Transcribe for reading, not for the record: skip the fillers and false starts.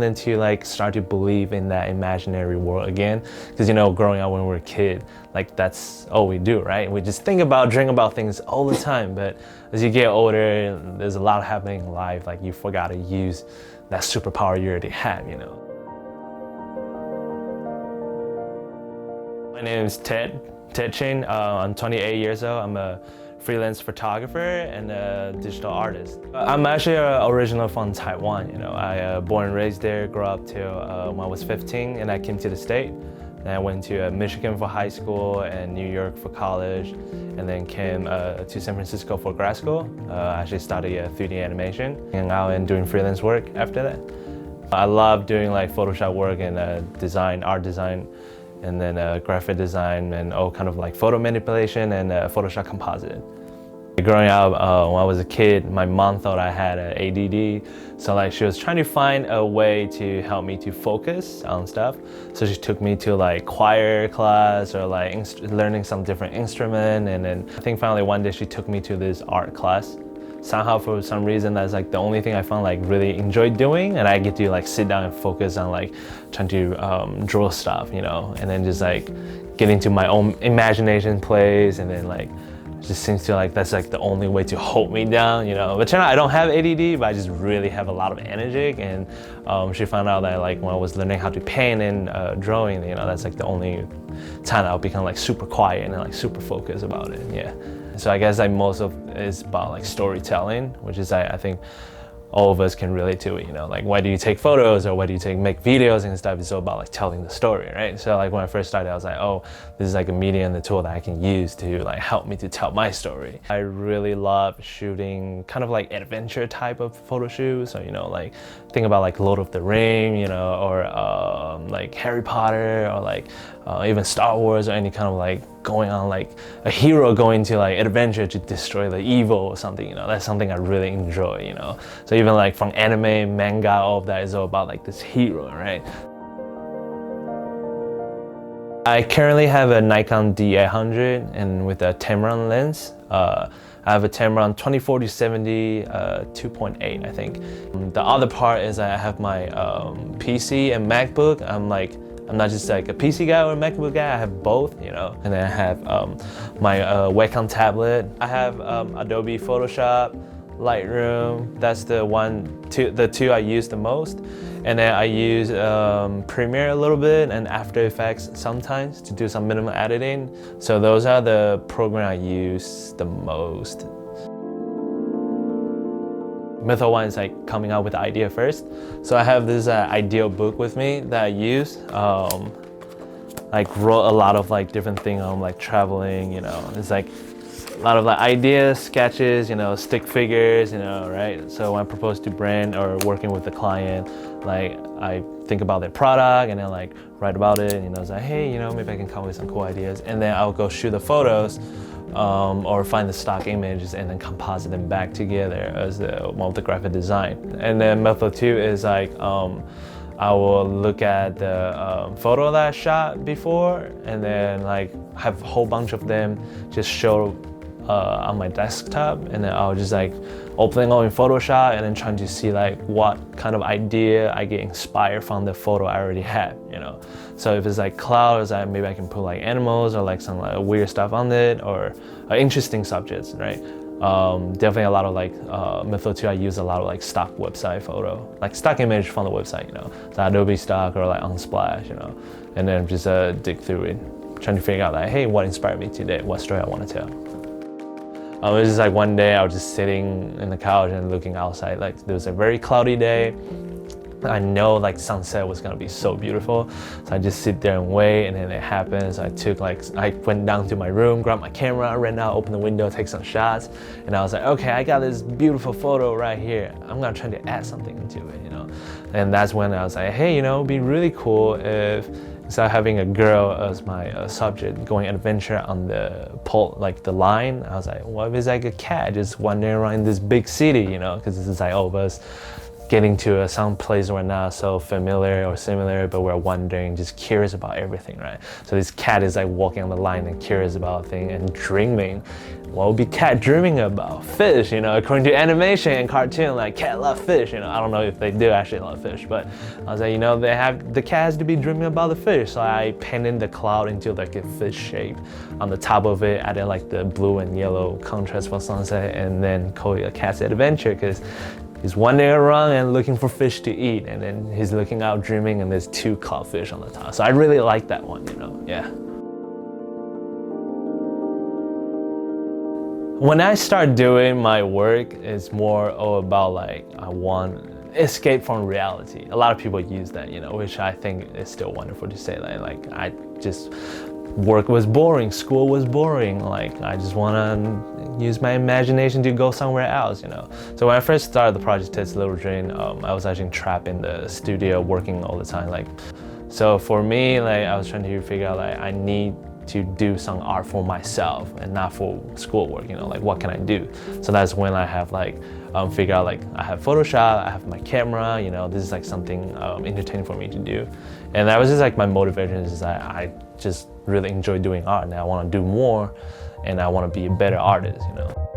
wanted to like start to believe in that imaginary world again. Because you know, growing up when we were a kid, like that's all we do, right? We just think about, dream about things all the time. But as you get older, there's a lot happening in life. Like you forgot to use that superpower you already have, you know. My name is Ted Chin. I'm 28 years old. I'm a freelance photographer and a digital artist. I'm actually originally from Taiwan. You know, I born and raised there, grew up till when I was 15, and I came to the state. And I went to Michigan for high school and New York for college, and then came to San Francisco for grad school. I actually studied 3D animation, and out and doing freelance work after that. I love doing like Photoshop work and design, art design, and then graphic design and all kind of like photo manipulation and Photoshop composite. Growing up, when I was a kid, my mom thought I had ADD, so like she was trying to find a way to help me to focus on stuff. So she took me to like choir class or like learning some different instrument, and then I think finally one day she took me to this art class. Somehow for some reason that's like the only thing I found like really enjoyed doing, and I get to like sit down and focus on like trying to draw stuff, you know, and then just like get into my own imagination place, and then like just seems to like that's like the only way to hold me down, you know. But turns out I don't have ADD, but I just really have a lot of energy, and she found out that like when I was learning how to paint and drawing, you know, that's like the only time I'll become like super quiet and like super focused about it, yeah. So I guess like most of it is about like storytelling, which is I think all of us can relate to it, you know, like why do you take photos or why do you make videos and stuff? It's all about like telling the story, right? So like when I first started, I was like, oh, this is like a medium, the tool that I can use to like help me to tell my story. I really love shooting kind of like adventure type of photo shoots. So, you know, like think about like Lord of the Rings, you know, or like Harry Potter, or like even Star Wars, or any kind of like going on like a hero going to like adventure to destroy the evil or something, you know. That's something I really enjoy, you know. So even like from anime, manga, all of that is all about like this hero, right? I currently have a Nikon D800 and with a Tamron lens. I have a Tamron 2040-70 2.8, I think. The other part is I have my PC and MacBook. I'm not just like a PC guy or a MacBook guy, I have both, you know. And then I have my Wacom tablet. I have Adobe Photoshop, Lightroom. That's the two I use the most. And then I use Premiere a little bit and After Effects sometimes to do some minimal editing. So those are the programs I use the most. Method one is like coming out with the idea first. So I have this ideal book with me that I use. Like wrote a lot of like different things on like traveling, you know. It's like a lot of like ideas, sketches, you know, stick figures, you know, right? So when I propose to brand or working with the client, like I think about their product and then like write about it, and, you know, it's like, hey, you know, maybe I can come up with some cool ideas, and then I'll go shoot the photos or find the stock images and then composite them back together as one of the graphic design. And then method two is like I will look at the photo that I shot before, and then like have a whole bunch of them just show on my desktop, and then I'll just like opening up in Photoshop and then trying to see like what kind of idea I get inspired from the photo I already have, you know. So if it's like clouds, maybe I can put like animals or like some like weird stuff on it, or interesting subjects, right? Definitely a lot of like method two, I use a lot of like stock website photo, like stock image from the website, you know, so Adobe stock or like Unsplash, you know, and then just dig through it, trying to figure out like, hey, what inspired me today? What story I want to tell? It was just like one day I was just sitting in the couch and looking outside. Like there was a very cloudy day. I know like sunset was gonna be so beautiful. So I just sit there and wait, and then it happens. I went down to my room, grabbed my camera, ran out, opened the window, take some shots. And I was like, okay, I got this beautiful photo right here. I'm gonna try to add something into it, you know? And that's when I was like, hey, you know, it'd be really cool if instead of having a girl as my subject going adventure on the pole, like the line, I was like, what if it's like a cat just wandering around in this big city, you know? Because this is like all of us getting to some place we're not so familiar or similar, but we're wondering, just curious about everything, right? So this cat is like walking on the line and curious about things and dreaming. What would be cat dreaming about? Fish, you know, according to animation and cartoon, like cat love fish, you know. I don't know if they do actually love fish, but I was like, you know, the cat has to be dreaming about the fish. So I painted the cloud into like a fish shape. On the top of it, added like the blue and yellow contrast for sunset, and then call it a cat's adventure because he's wandering around and looking for fish to eat, and then he's looking out dreaming, and there's 2 cloudfish on the top. So I really like that one, you know, yeah. When I start doing my work, it's more about like, I want escape from reality. A lot of people use that, you know, which I think is still wonderful to say. Like I just, work was boring, school was boring, like I just want to use my imagination to go somewhere else, you know. So when I first started the project Ted's Little Dream, I was actually trapped in the studio working all the time. Like, so for me, like I was trying to figure out like I need to do some art for myself and not for schoolwork, you know, like what can I do? So that's when I have like figure out like I have Photoshop, I have my camera, you know, this is like something entertaining for me to do. And that was just like my motivation is that I just really enjoy doing art and I want to do more and I want to be a better artist, you know.